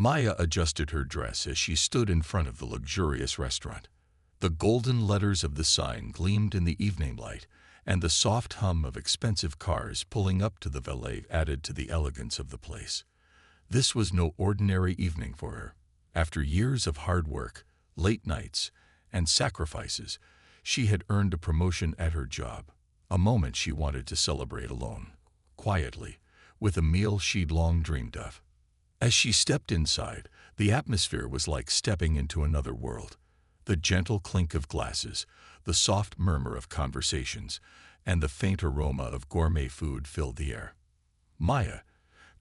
Maya adjusted her dress as she stood in front of the luxurious restaurant. The golden letters of the sign gleamed in the evening light, and the soft hum of expensive cars pulling up to the valet added to the elegance of the place. This was no ordinary evening for her. After years of hard work, late nights, and sacrifices, she had earned a promotion at her job, a moment she wanted to celebrate alone, quietly, with a meal she'd long dreamed of. As she stepped inside, the atmosphere was like stepping into another world. The gentle clink of glasses, the soft murmur of conversations, and the faint aroma of gourmet food filled the air. Maya,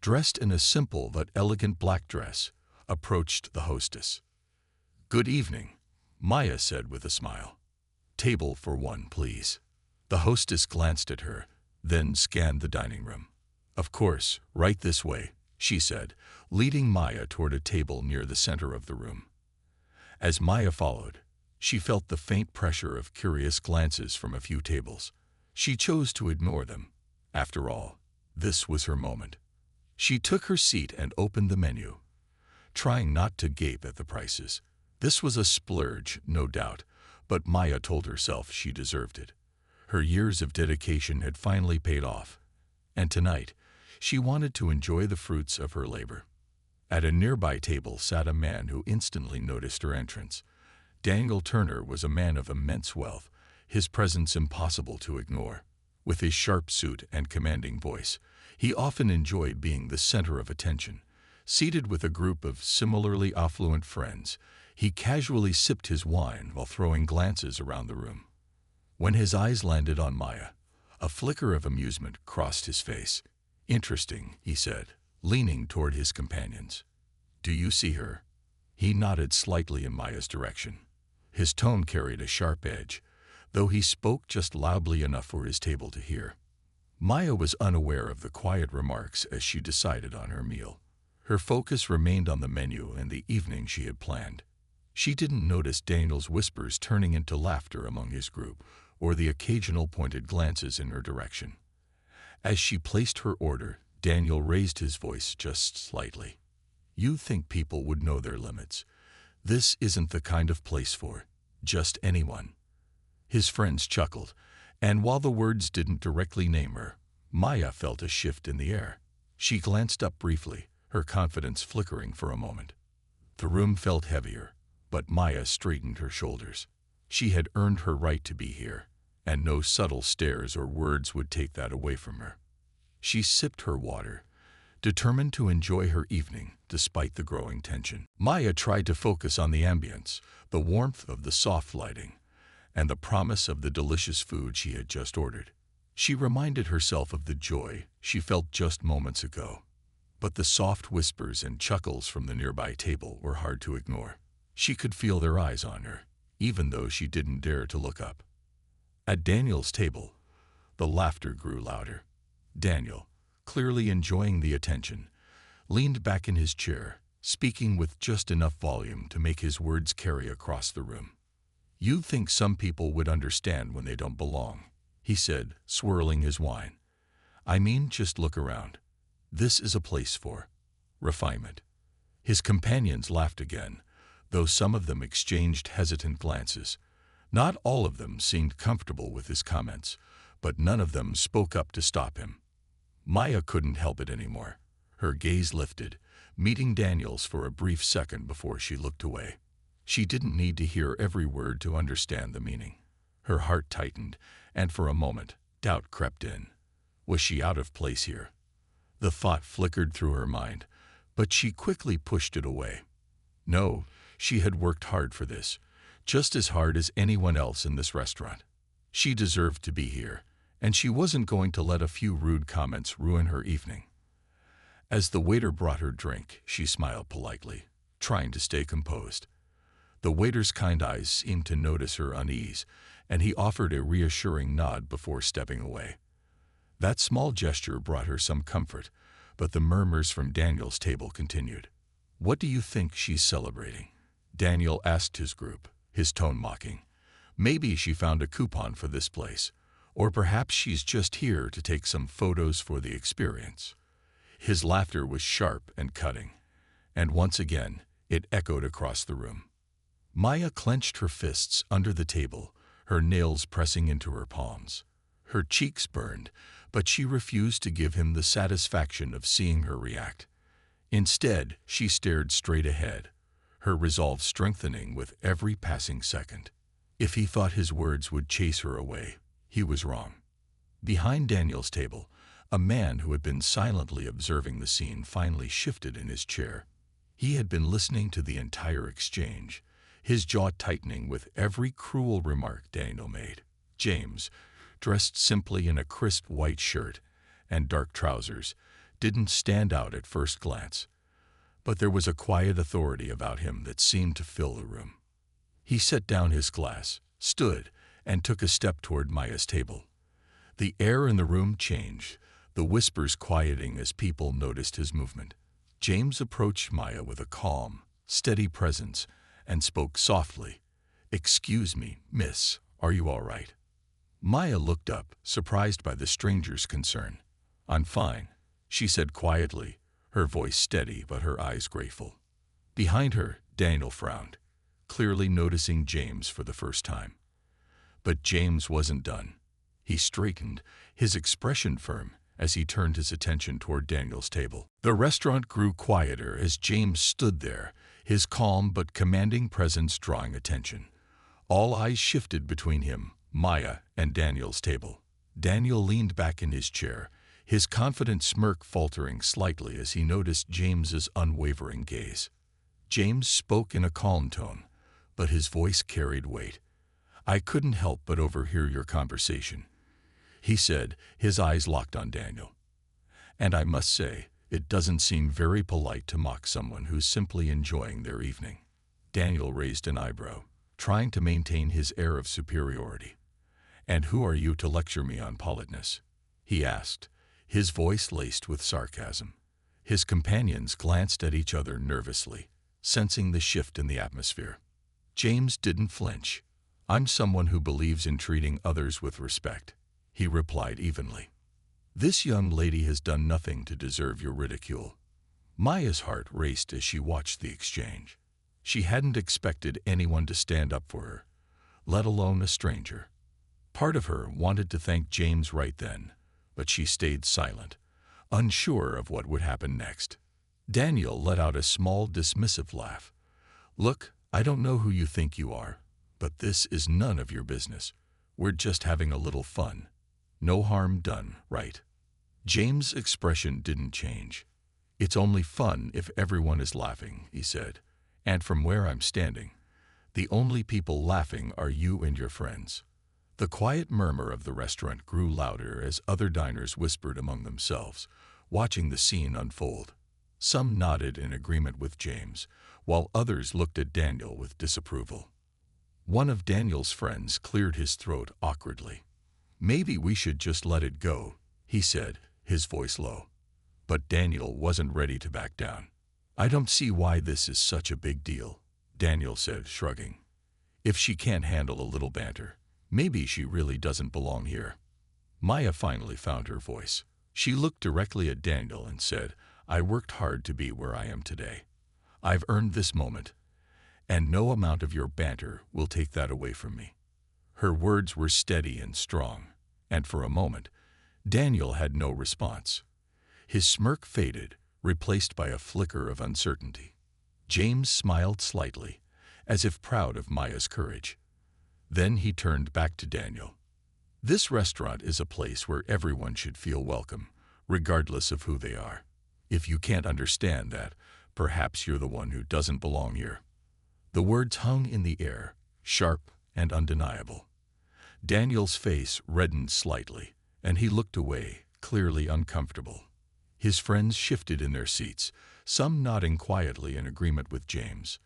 dressed in a simple but elegant black dress, approached the hostess. "Good evening," Maya said with a smile. "Table for one, please." The hostess glanced at her, then scanned the dining room. "Of course, right this way," she said, leading Maya toward a table near the center of the room. As Maya followed, she felt the faint pressure of curious glances from a few tables. She chose to ignore them. After all, this was her moment. She took her seat and opened the menu, trying not to gape at the prices. This was a splurge, no doubt, but Maya told herself she deserved it. Her years of dedication had finally paid off, and tonight, she wanted to enjoy the fruits of her labor. At a nearby table sat a man who instantly noticed her entrance. Daniel Turner was a man of immense wealth, his presence impossible to ignore. With his sharp suit and commanding voice, he often enjoyed being the center of attention. Seated with a group of similarly affluent friends, he casually sipped his wine while throwing glances around the room. When his eyes landed on Maya, a flicker of amusement crossed his face. "Interesting," he said, leaning toward his companions. "Do you see her?" He nodded slightly in Maya's direction. His tone carried a sharp edge, though he spoke just loudly enough for his table to hear. Maya was unaware of the quiet remarks as she decided on her meal. Her focus remained on the menu and the evening she had planned. She didn't notice Daniel's whispers turning into laughter among his group, or the occasional pointed glances in her direction. As she placed her order, Daniel raised his voice just slightly. "You think people would know their limits. This isn't the kind of place for just anyone." His friends chuckled, and while the words didn't directly name her, Maya felt a shift in the air. She glanced up briefly, her confidence flickering for a moment. The room felt heavier, but Maya straightened her shoulders. She had earned her right to be here, and no subtle stares or words would take that away from her. She sipped her water, determined to enjoy her evening despite the growing tension. Maya tried to focus on the ambience, the warmth of the soft lighting, and the promise of the delicious food she had just ordered. She reminded herself of the joy she felt just moments ago. But the soft whispers and chuckles from the nearby table were hard to ignore. She could feel their eyes on her, even though she didn't dare to look up. At Daniel's table, the laughter grew louder. Daniel, clearly enjoying the attention, leaned back in his chair, speaking with just enough volume to make his words carry across the room. "You'd think some people would understand when they don't belong," he said, swirling his wine. "I mean, just look around. This is a place for refinement." His companions laughed again, though some of them exchanged hesitant glances. Not all of them seemed comfortable with his comments, but none of them spoke up to stop him. Maya couldn't help it anymore. Her gaze lifted, meeting Daniel's for a brief second before she looked away. She didn't need to hear every word to understand the meaning. Her heart tightened, and for a moment, doubt crept in. Was she out of place here? The thought flickered through her mind, but she quickly pushed it away. No, she had worked hard for this, just as hard as anyone else in this restaurant. She deserved to be here, and she wasn't going to let a few rude comments ruin her evening. As the waiter brought her drink, she smiled politely, trying to stay composed. The waiter's kind eyes seemed to notice her unease, and he offered a reassuring nod before stepping away. That small gesture brought her some comfort, but the murmurs from Daniel's table continued. "What do you think she's celebrating?" Daniel asked his group, his tone mocking. "Maybe she found a coupon for this place, or perhaps she's just here to take some photos for the experience." His laughter was sharp and cutting, and once again it echoed across the room. Maya clenched her fists under the table, her nails pressing into her palms. Her cheeks burned, but she refused to give him the satisfaction of seeing her react. Instead, she stared straight ahead, her resolve strengthening with every passing second. If he thought his words would chase her away, he was wrong. Behind Daniel's table, a man who had been silently observing the scene finally shifted in his chair. He had been listening to the entire exchange, his jaw tightening with every cruel remark Daniel made. James, dressed simply in a crisp white shirt and dark trousers, didn't stand out at first glance, but there was a quiet authority about him that seemed to fill the room. He set down his glass, stood, and took a step toward Maya's table. The air in the room changed, the whispers quieting as people noticed his movement. James approached Maya with a calm, steady presence and spoke softly. "Excuse me, miss, are you all right?" Maya looked up, surprised by the stranger's concern. "I'm fine," she said quietly, her voice steady but her eyes grateful. Behind her, Daniel frowned, clearly noticing James for the first time. But James wasn't done. He straightened, his expression firm, as he turned his attention toward Daniel's table. The restaurant grew quieter as James stood there, his calm but commanding presence drawing attention. All eyes shifted between him, Maya, and Daniel's table. Daniel leaned back in his chair, his confident smirk faltering slightly as he noticed James's unwavering gaze. James spoke in a calm tone, but his voice carried weight. "I couldn't help but overhear your conversation," he said, his eyes locked on Daniel. "And I must say, it doesn't seem very polite to mock someone who's simply enjoying their evening." Daniel raised an eyebrow, trying to maintain his air of superiority. "And who are you to lecture me on politeness?" he asked, his voice laced with sarcasm. His companions glanced at each other nervously, sensing the shift in the atmosphere. James didn't flinch. "I'm someone who believes in treating others with respect," he replied evenly. "This young lady has done nothing to deserve your ridicule." Maya's heart raced as she watched the exchange. She hadn't expected anyone to stand up for her, let alone a stranger. Part of her wanted to thank James right then, but she stayed silent, unsure of what would happen next. Daniel let out a small, dismissive laugh. "Look, I don't know who you think you are, but this is none of your business. We're just having a little fun. No harm done, right?" James' expression didn't change. "It's only fun if everyone is laughing," he said. "And from where I'm standing, the only people laughing are you and your friends." The quiet murmur of the restaurant grew louder as other diners whispered among themselves, watching the scene unfold. Some nodded in agreement with James, while others looked at Daniel with disapproval. One of Daniel's friends cleared his throat awkwardly. "Maybe we should just let it go," he said, his voice low. But Daniel wasn't ready to back down. "I don't see why this is such a big deal," Daniel said, shrugging. "If she can't handle a little banter, maybe she really doesn't belong here." Maya finally found her voice. She looked directly at Daniel and said, "I worked hard to be where I am today. I've earned this moment, and no amount of your banter will take that away from me." Her words were steady and strong, and for a moment, Daniel had no response. His smirk faded, replaced by a flicker of uncertainty. James smiled slightly, as if proud of Maya's courage. Then he turned back to Daniel. "This restaurant is a place where everyone should feel welcome, regardless of who they are. If you can't understand that, perhaps you're the one who doesn't belong here." The words hung in the air, sharp and undeniable. Daniel's face reddened slightly, and he looked away, clearly uncomfortable. His friends shifted in their seats, some nodding quietly in agreement with James.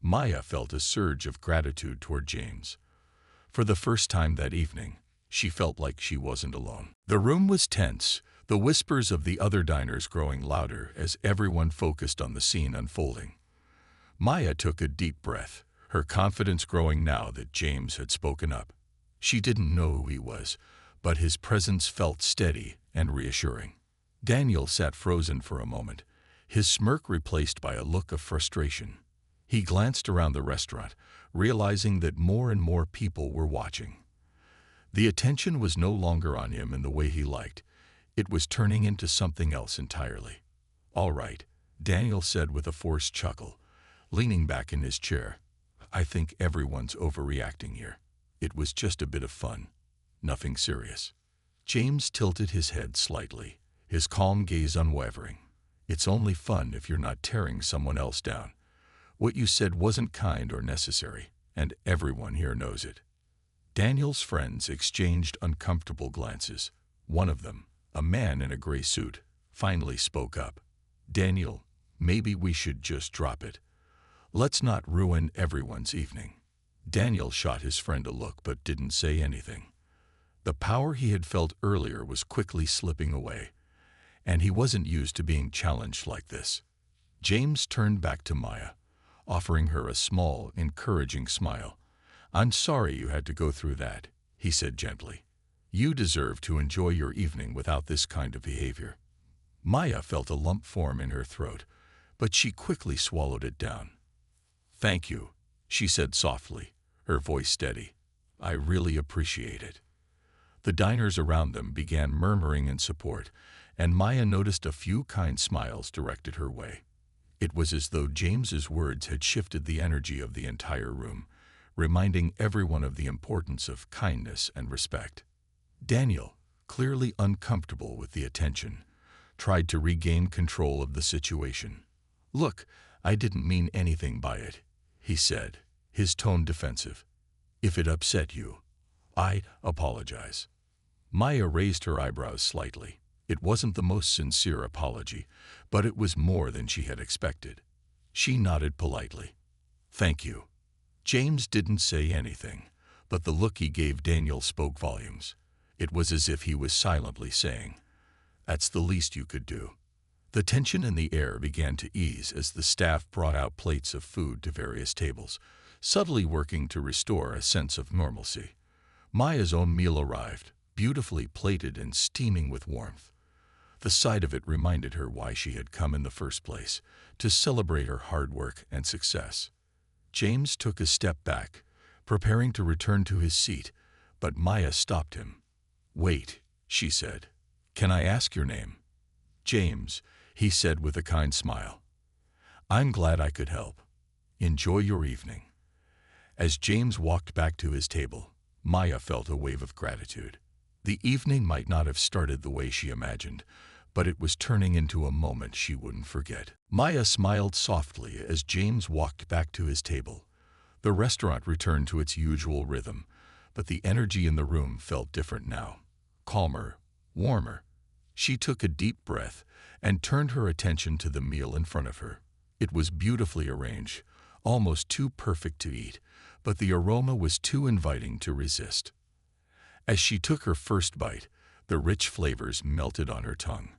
Maya felt a surge of gratitude toward James. For the first time that evening, she felt like she wasn't alone. The room was tense, the whispers of the other diners growing louder as everyone focused on the scene unfolding. Maya took a deep breath, her confidence growing now that James had spoken up. She didn't know who he was, but his presence felt steady and reassuring. Daniel sat frozen for a moment, his smirk replaced by a look of frustration. He glanced around the restaurant, realizing that more and more people were watching. The attention was no longer on him in the way he liked. It was turning into something else entirely. "All right," Daniel said with a forced chuckle, leaning back in his chair. "I think everyone's overreacting here. It was just a bit of fun. Nothing serious." James tilted his head slightly, his calm gaze unwavering. "It's only fun if you're not tearing someone else down. What you said wasn't kind or necessary, and everyone here knows it." Daniel's friends exchanged uncomfortable glances. One of them, a man in a gray suit, finally spoke up. "Daniel, maybe we should just drop it. Let's not ruin everyone's evening." Daniel shot his friend a look but didn't say anything. The power he had felt earlier was quickly slipping away, and he wasn't used to being challenged like this. James turned back to Maya, offering her a small, encouraging smile. "I'm sorry you had to go through that," he said gently. "You deserve to enjoy your evening without this kind of behavior." Maya felt a lump form in her throat, but she quickly swallowed it down. "Thank you," she said softly, her voice steady. "I really appreciate it." The diners around them began murmuring in support, and Maya noticed a few kind smiles directed her way. It was as though James's words had shifted the energy of the entire room, reminding everyone of the importance of kindness and respect. Daniel, clearly uncomfortable with the attention, tried to regain control of the situation. "Look, I didn't mean anything by it," he said, his tone defensive. "If it upset you, I apologize." Maya raised her eyebrows slightly. It wasn't the most sincere apology, but it was more than she had expected. She nodded politely. "Thank you." James didn't say anything, but the look he gave Daniel spoke volumes. It was as if he was silently saying, "That's the least you could do." The tension in the air began to ease as the staff brought out plates of food to various tables, subtly working to restore a sense of normalcy. Maya's own meal arrived, beautifully plated and steaming with warmth. The sight of it reminded her why she had come in the first place, to celebrate her hard work and success. James took a step back, preparing to return to his seat, but Maya stopped him. "Wait," she said. "Can I ask your name?" "James," he said with a kind smile. "I'm glad I could help. Enjoy your evening." As James walked back to his table, Maya felt a wave of gratitude. The evening might not have started the way she imagined, but it was turning into a moment she wouldn't forget. Maya smiled softly as James walked back to his table. The restaurant returned to its usual rhythm, but the energy in the room felt different now. Calmer, warmer. She took a deep breath and turned her attention to the meal in front of her. It was beautifully arranged, almost too perfect to eat, but the aroma was too inviting to resist. As she took her first bite, the rich flavors melted on her tongue.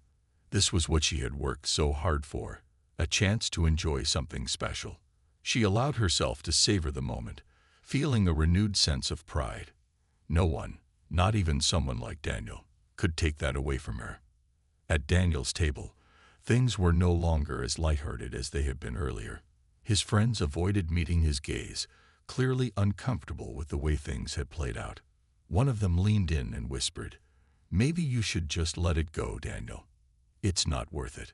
This was what she had worked so hard for, a chance to enjoy something special. She allowed herself to savor the moment, feeling a renewed sense of pride. No one, not even someone like Daniel, could take that away from her. At Daniel's table, things were no longer as lighthearted as they had been earlier. His friends avoided meeting his gaze, clearly uncomfortable with the way things had played out. One of them leaned in and whispered, "Maybe you should just let it go, Daniel. It's not worth it."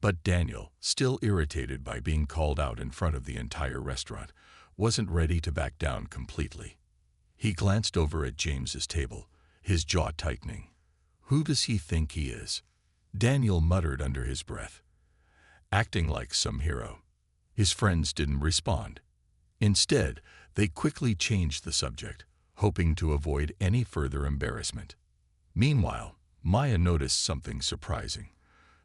But Daniel, still irritated by being called out in front of the entire restaurant, wasn't ready to back down completely. He glanced over at James's table, his jaw tightening. "Who does he think he is?" Daniel muttered under his breath. "Acting like some hero." His friends didn't respond. Instead, they quickly changed the subject, hoping to avoid any further embarrassment. Meanwhile, Maya noticed something surprising.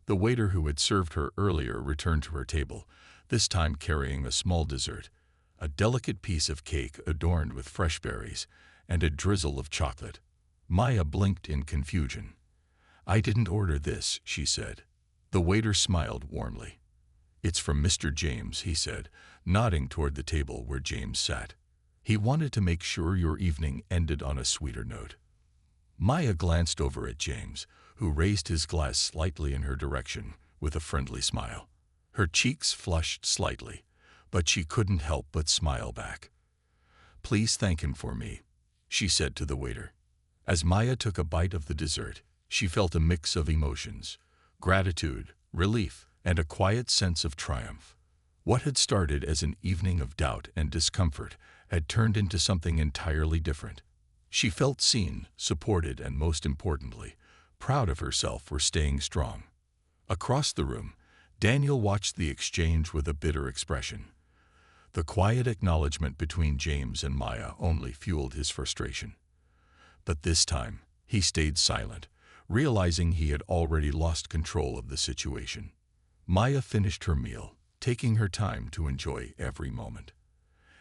The waiter who had served her earlier returned to her table, this time carrying a small dessert, a delicate piece of cake adorned with fresh berries, and a drizzle of chocolate. Maya blinked in confusion. "I didn't order this," she said. The waiter smiled warmly. "It's from Mr. James," he said, nodding toward the table where James sat. "He wanted to make sure your evening ended on a sweeter note." Maya glanced over at James, who raised his glass slightly in her direction, with a friendly smile. Her cheeks flushed slightly, but she couldn't help but smile back. "Please thank him for me," she said to the waiter. As Maya took a bite of the dessert, she felt a mix of emotions: gratitude, relief, and a quiet sense of triumph. What had started as an evening of doubt and discomfort had turned into something entirely different. She felt seen, supported, and most importantly, proud of herself for staying strong. Across the room, Daniel watched the exchange with a bitter expression. The quiet acknowledgement between James and Maya only fueled his frustration. But this time, he stayed silent, realizing he had already lost control of the situation. Maya finished her meal, taking her time to enjoy every moment.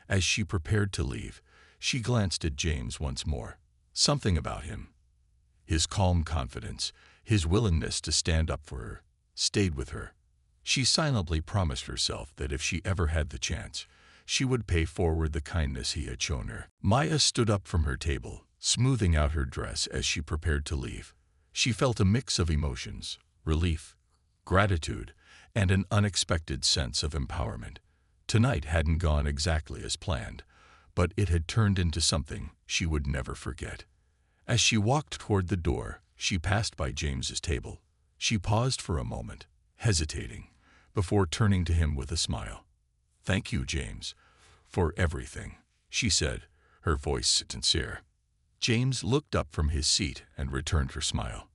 As she prepared to leave, she glanced at James once more. Something about him, his calm confidence, his willingness to stand up for her, stayed with her. She silently promised herself that if she ever had the chance, she would pay forward the kindness he had shown her. Maya stood up from her table, smoothing out her dress as she prepared to leave. She felt a mix of emotions: relief, gratitude, and an unexpected sense of empowerment. Tonight hadn't gone exactly as planned, but it had turned into something she would never forget. As she walked toward the door, she passed by James's table. She paused for a moment, hesitating, before turning to him with a smile. "Thank you, James, for everything," she said, her voice sincere. James looked up from his seat and returned her smile.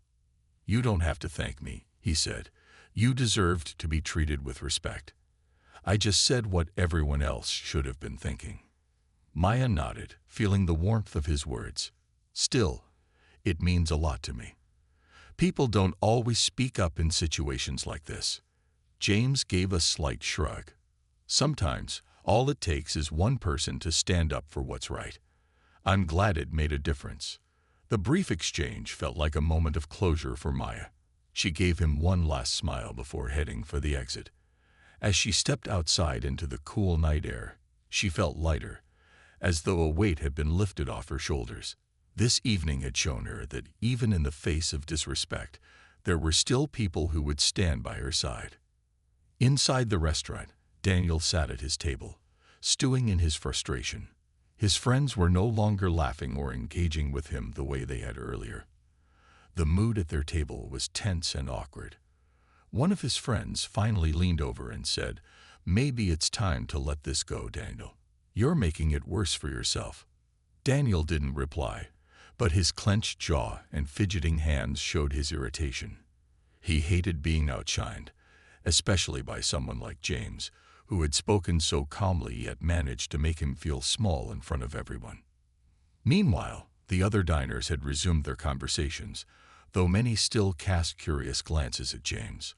"You don't have to thank me," he said. "You deserved to be treated with respect. I just said what everyone else should have been thinking." Maya nodded, feeling the warmth of his words. "Still, it means a lot to me. People don't always speak up in situations like this." James gave a slight shrug. "Sometimes, all it takes is one person to stand up for what's right. I'm glad it made a difference." The brief exchange felt like a moment of closure for Maya. She gave him one last smile before heading for the exit. As she stepped outside into the cool night air, she felt lighter, as though a weight had been lifted off her shoulders. This evening had shown her that even in the face of disrespect, there were still people who would stand by her side. Inside the restaurant, Daniel sat at his table, stewing in his frustration. His friends were no longer laughing or engaging with him the way they had earlier. The mood at their table was tense and awkward. One of his friends finally leaned over and said, "Maybe it's time to let this go, Daniel. You're making it worse for yourself." Daniel didn't reply, but his clenched jaw and fidgeting hands showed his irritation. He hated being outshined, especially by someone like James, who had spoken so calmly yet managed to make him feel small in front of everyone. Meanwhile, the other diners had resumed their conversations, though many still cast curious glances at James.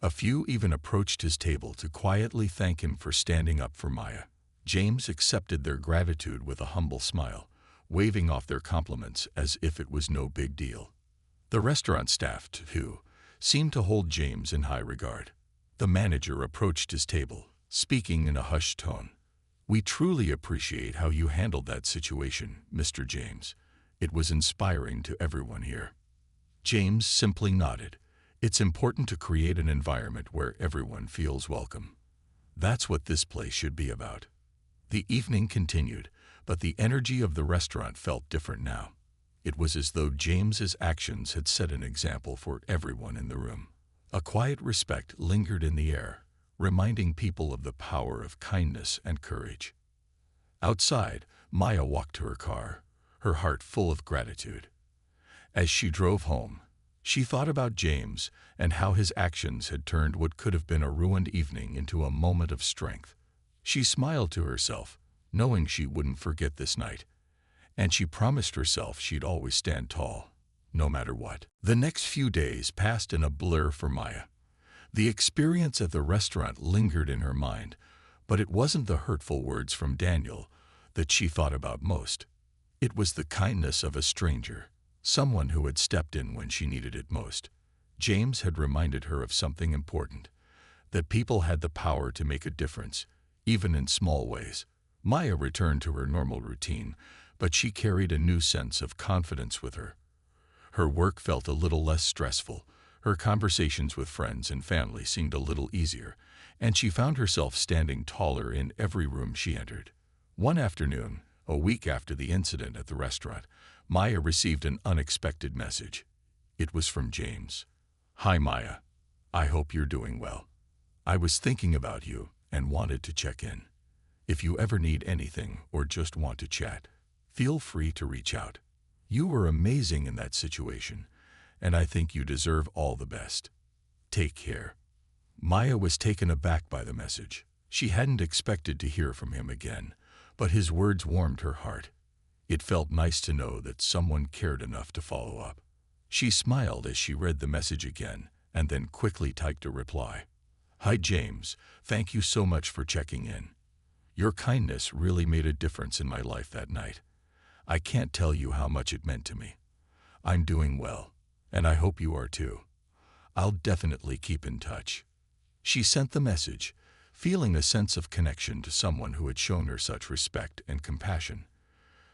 A few even approached his table to quietly thank him for standing up for Maya. James accepted their gratitude with a humble smile, waving off their compliments as if it was no big deal. The restaurant staff, too, seemed to hold James in high regard. The manager approached his table, speaking in a hushed tone. "We truly appreciate how you handled that situation, Mr. James. It was inspiring to everyone here." James simply nodded. "It's important to create an environment where everyone feels welcome. That's what this place should be about." The evening continued, but the energy of the restaurant felt different now. It was as though James's actions had set an example for everyone in the room. A quiet respect lingered in the air, reminding people of the power of kindness and courage. Outside, Maya walked to her car, her heart full of gratitude. As she drove home, she thought about James and how his actions had turned what could have been a ruined evening into a moment of strength. She smiled to herself, knowing she wouldn't forget this night, and she promised herself she'd always stand tall, no matter what. The next few days passed in a blur for Maya. The experience at the restaurant lingered in her mind, but it wasn't the hurtful words from Daniel that she thought about most. It was the kindness of a stranger, someone who had stepped in when she needed it most. James had reminded her of something important, that people had the power to make a difference, even in small ways. Maya returned to her normal routine, but she carried a new sense of confidence with her. Her work felt a little less stressful, Her conversations with friends and family seemed a little easier, and she found herself standing taller in every room she entered. One afternoon, a week after the incident at the restaurant, Maya received an unexpected message. It was from James. "Hi Maya, I hope you're doing well. I was thinking about you and wanted to check in. If you ever need anything or just want to chat, feel free to reach out. You were amazing in that situation, and I think you deserve all the best. Take care." Maya was taken aback by the message. She hadn't expected to hear from him again, but his words warmed her heart. It felt nice to know that someone cared enough to follow up. She smiled as she read the message again and then quickly typed a reply. "Hi James, thank you so much for checking in. Your kindness really made a difference in my life that night. I can't tell you how much it meant to me. I'm doing well, and I hope you are too. I'll definitely keep in touch." She sent the message, feeling a sense of connection to someone who had shown her such respect and compassion.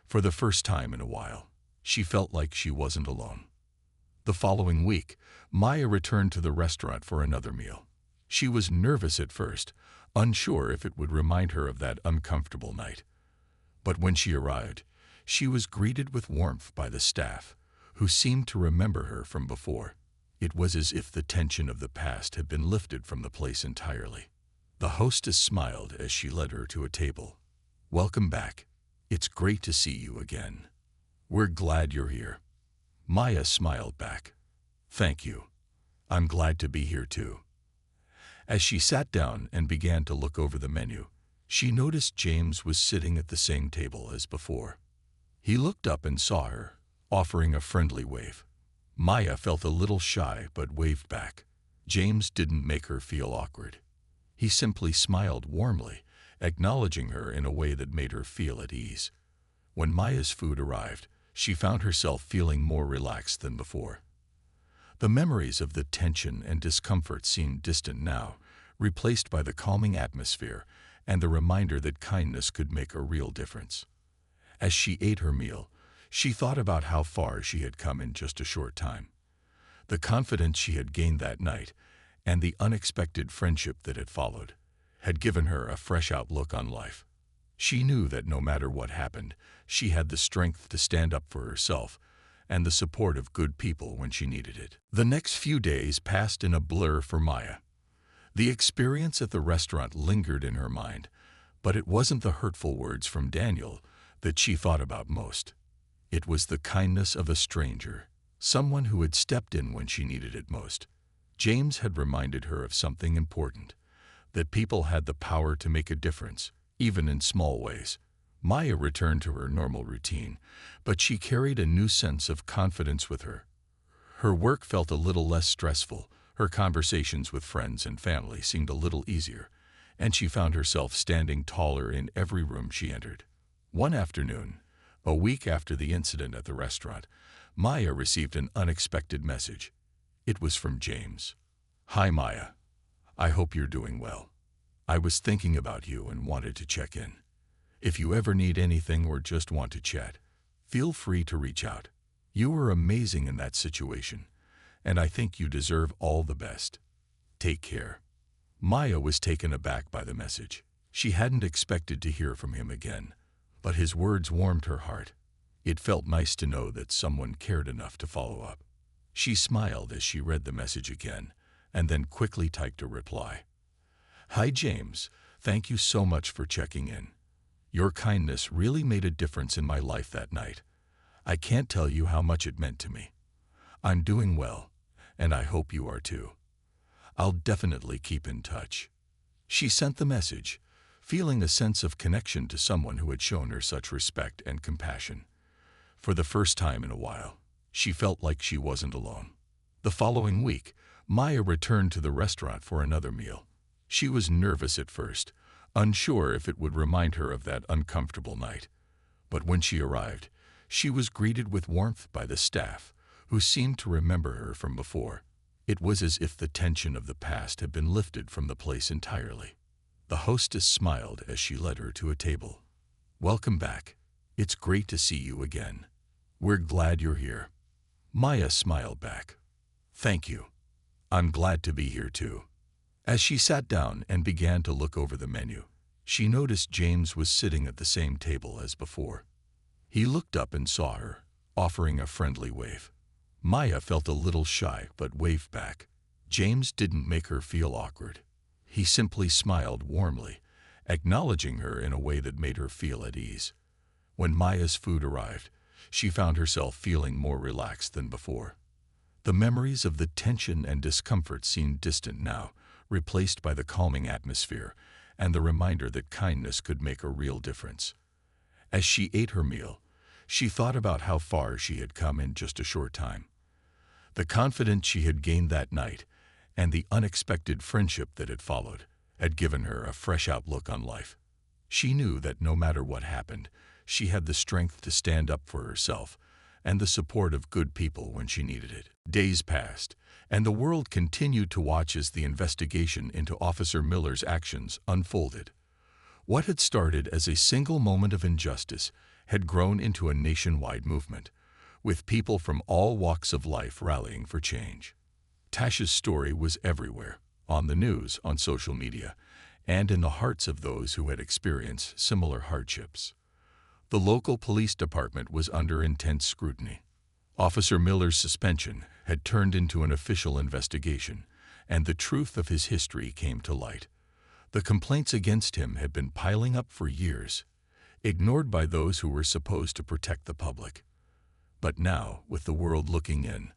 For the first time in a while, she felt like she wasn't alone. The following week, Maya returned to the restaurant for another meal. She was nervous at first, unsure if it would remind her of that uncomfortable night. But when she arrived, she was greeted with warmth by the staff, who seemed to remember her from before. It was as if the tension of the past had been lifted from the place entirely. The hostess smiled as she led her to a table. "Welcome back. It's great to see you again. We're glad you're here." Maya smiled back. "Thank you. I'm glad to be here too." As she sat down and began to look over the menu, she noticed James was sitting at the same table as before. He looked up and saw her, offering a friendly wave. Maya felt a little shy but waved back. James didn't make her feel awkward. He simply smiled warmly, acknowledging her in a way that made her feel at ease. When Maya's food arrived, she found herself feeling more relaxed than before. The memories of the tension and discomfort seemed distant now, replaced by the calming atmosphere and the reminder that kindness could make a real difference. As she ate her meal, she thought about how far she had come in just a short time. The confidence she had gained that night and the unexpected friendship that had followed had given her a fresh outlook on life. She knew that no matter what happened, she had the strength to stand up for herself and the support of good people when she needed it. The next few days passed in a blur for Maya. The experience at the restaurant lingered in her mind, but it wasn't the hurtful words from Daniel that she thought about most. It was the kindness of a stranger, someone who had stepped in when she needed it most. James had reminded her of something important, that people had the power to make a difference, even in small ways. Maya returned to her normal routine, but she carried a new sense of confidence with her. Her work felt a little less stressful, her conversations with friends and family seemed a little easier, and she found herself standing taller in every room she entered. One afternoon, a week after the incident at the restaurant, Maya received an unexpected message. It was from James. "Hi Maya, I hope you're doing well. I was thinking about you and wanted to check in. If you ever need anything or just want to chat, feel free to reach out. You were amazing in that situation, and I think you deserve all the best. Take care." Maya was taken aback by the message. She hadn't expected to hear from him again, but his words warmed her heart. It felt nice to know that someone cared enough to follow up. She smiled as she read the message again, and then quickly typed a reply. "Hi James, thank you so much for checking in. Your kindness really made a difference in my life that night. I can't tell you how much it meant to me. I'm doing well, and I hope you are too. I'll definitely keep in touch." She sent the message, feeling a sense of connection to someone who had shown her such respect and compassion. For the first time in a while, she felt like she wasn't alone. The following week, Maya returned to the restaurant for another meal. She was nervous at first, unsure if it would remind her of that uncomfortable night. But when she arrived, she was greeted with warmth by the staff, who seemed to remember her from before. It was as if the tension of the past had been lifted from the place entirely. The hostess smiled as she led her to a table. "Welcome back. It's great to see you again. We're glad you're here." Maya smiled back. "Thank you. I'm glad to be here too. As she sat down and began to look over the menu, she noticed James was sitting at the same table as before. He looked up and saw her, offering a friendly wave. Maya felt a little shy but waved back. James didn't make her feel awkward. He simply smiled warmly, acknowledging her in a way that made her feel at ease. When Maya's food arrived, she found herself feeling more relaxed than before. The memories of the tension and discomfort seemed distant now, replaced by the calming atmosphere and the reminder that kindness could make a real difference. As she ate her meal, she thought about how far she had come in just a short time. The confidence she had gained that night and the unexpected friendship that had followed had given her a fresh outlook on life. She knew that no matter what happened, she had the strength to stand up for herself and the support of good people when she needed it. Days passed, and the world continued to watch as the investigation into Officer Miller's actions unfolded. What had started as a single moment of injustice had grown into a nationwide movement, with people from all walks of life rallying for change. Tasha's story was everywhere, on the news, on social media, and in the hearts of those who had experienced similar hardships. The local police department was under intense scrutiny. Officer Miller's suspension had turned into an official investigation, and the truth of his history came to light. The complaints against him had been piling up for years, ignored by those who were supposed to protect the public. But now, with the world looking in,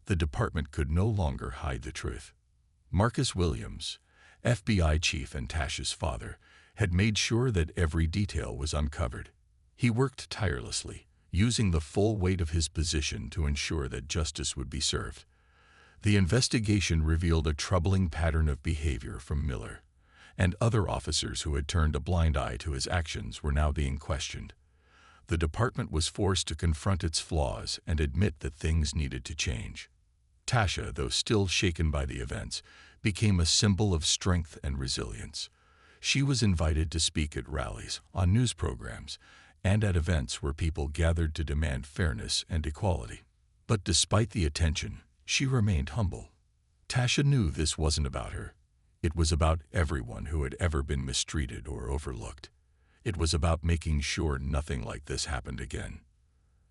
the department could no longer hide the truth. Marcus Williams, FBI chief and Tasha's father, had made sure that every detail was uncovered. He worked tirelessly, using the full weight of his position to ensure that justice would be served. The investigation revealed a troubling pattern of behavior from Miller, and other officers who had turned a blind eye to his actions were now being questioned. The department was forced to confront its flaws and admit that things needed to change. Tasha, though still shaken by the events, became a symbol of strength and resilience. She was invited to speak at rallies, on news programs, and at events where people gathered to demand fairness and equality. But despite the attention, she remained humble. Tasha knew this wasn't about her. It was about everyone who had ever been mistreated or overlooked. It was about making sure nothing like this happened again.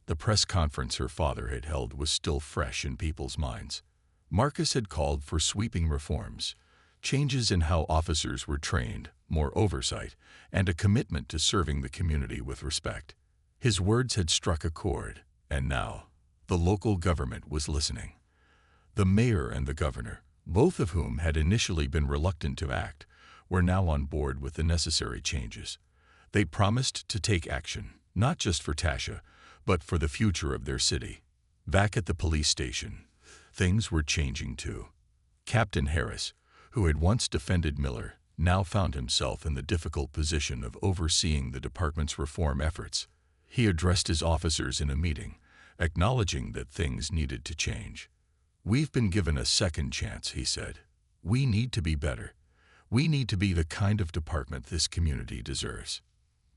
The press conference her father had held was still fresh in people's minds. Marcus had called for sweeping reforms, changes in how officers were trained, more oversight, and a commitment to serving the community with respect. His words had struck a chord, and now the local government was listening. The mayor and the governor, both of whom had initially been reluctant to act, were now on board with the necessary changes. They promised to take action, not just for Tasha, but for the future of their city. Back at the police station, things were changing too. Captain Harris, who had once defended Miller, now found himself in the difficult position of overseeing the department's reform efforts. He addressed his officers in a meeting, acknowledging that things needed to change. "We've been given a second chance," he said. "We need to be better. We need to be the kind of department this community deserves."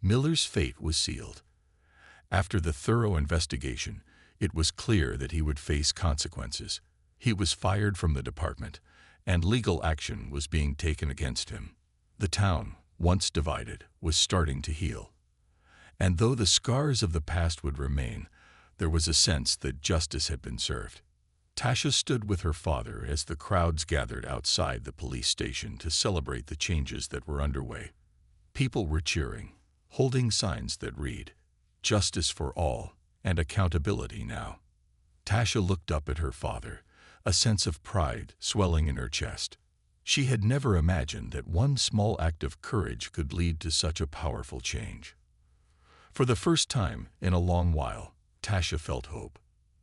Miller's fate was sealed. After the thorough investigation, it was clear that he would face consequences. He was fired from the department, and legal action was being taken against him. The town, once divided, was starting to heal. And though the scars of the past would remain, there was a sense that justice had been served. Tasha stood with her father as the crowds gathered outside the police station to celebrate the changes that were underway. People were cheering, holding signs that read, "Justice for all," and "Accountability now." Tasha looked up at her father, a sense of pride swelling in her chest. She had never imagined that one small act of courage could lead to such a powerful change. For the first time in a long while, Tasha felt hope.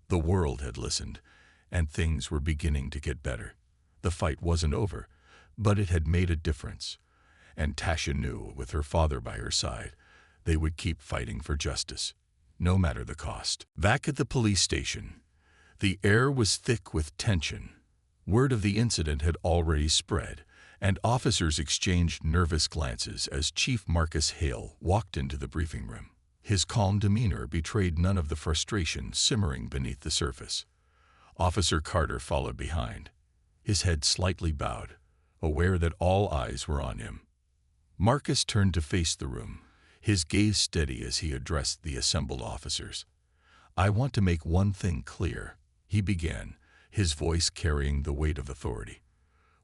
The world had listened, and things were beginning to get better. The fight wasn't over, but it had made a difference. And Tasha knew, with her father by her side, they would keep fighting for justice, no matter the cost. Back at the police station, the air was thick with tension. Word of the incident had already spread, and officers exchanged nervous glances as Chief Marcus Hale walked into the briefing room. His calm demeanor betrayed none of the frustration simmering beneath the surface. Officer Carter followed behind. his head slightly bowed, aware that all eyes were on him. Marcus turned to face the room, his gaze steady as he addressed the assembled officers. "I want to make one thing clear," he began, his voice carrying the weight of authority.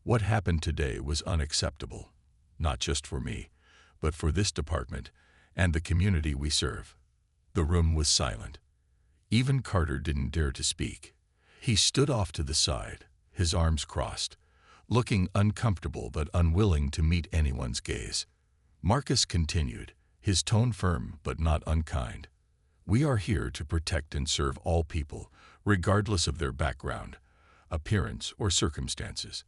"What happened today was unacceptable, not just for me, but for this department and the community we serve." The room was silent. Even Carter didn't dare to speak. He stood off to the side, his arms crossed, looking uncomfortable but unwilling to meet anyone's gaze. Marcus continued, his tone firm but not unkind. "We are here to protect and serve all people, regardless of their background, appearance, or circumstances.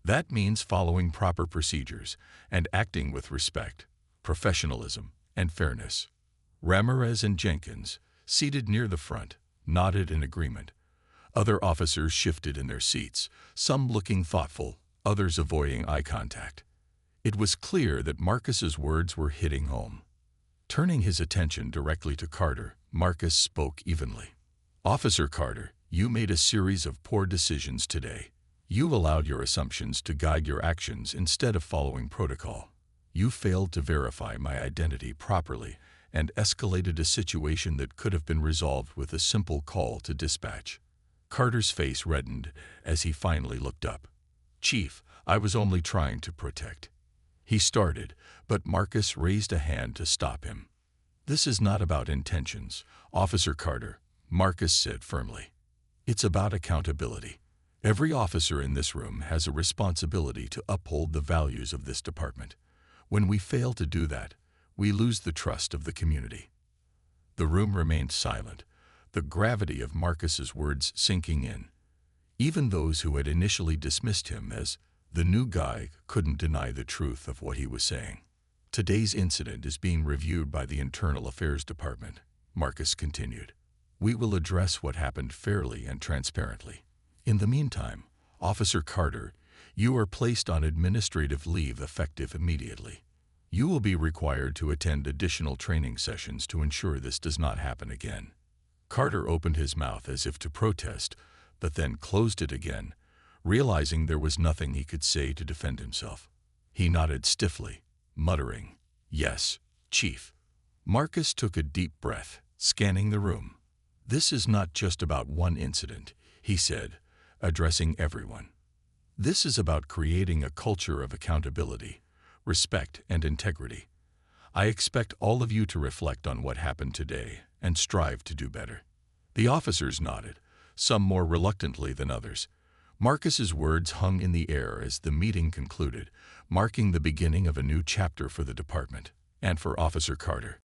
That means following proper procedures and acting with respect, professionalism, and fairness." Ramirez and Jenkins, seated near the front, nodded in agreement. Other officers shifted in their seats, some looking thoughtful, others avoiding eye contact. It was clear that Marcus's words were hitting home. Turning his attention directly to Carter, Marcus spoke evenly. "Officer Carter, you made a series of poor decisions today. You allowed your assumptions to guide your actions instead of following protocol. You failed to verify my identity properly and escalated a situation that could have been resolved with a simple call to dispatch." Carter's face reddened as he finally looked up. "Chief, I was only trying to protect." He started, but Marcus raised a hand to stop him. "This is not about intentions, Officer Carter," Marcus said firmly. "It's about accountability. Every officer in this room has a responsibility to uphold the values of this department. When we fail to do that, we lose the trust of the community." The room remained silent, the gravity of Marcus's words sinking in. Even those who had initially dismissed him as the new guy couldn't deny the truth of what he was saying. "Today's incident is being reviewed by the Internal Affairs Department," Marcus continued. "We will address what happened fairly and transparently. In the meantime, Officer Carter, you are placed on administrative leave effective immediately. You will be required to attend additional training sessions to ensure this does not happen again." Carter opened his mouth as if to protest, but then closed it again, realizing there was nothing he could say to defend himself. He nodded stiffly, muttering, "Yes, Chief." Marcus took a deep breath, scanning the room. "This is not just about one incident," he said, addressing everyone. "This is about creating a culture of accountability, respect, and integrity. I expect all of you to reflect on what happened today and strive to do better." The officers nodded, some more reluctantly than others. Marcus's words hung in the air as the meeting concluded, marking the beginning of a new chapter for the department and for Officer Carter.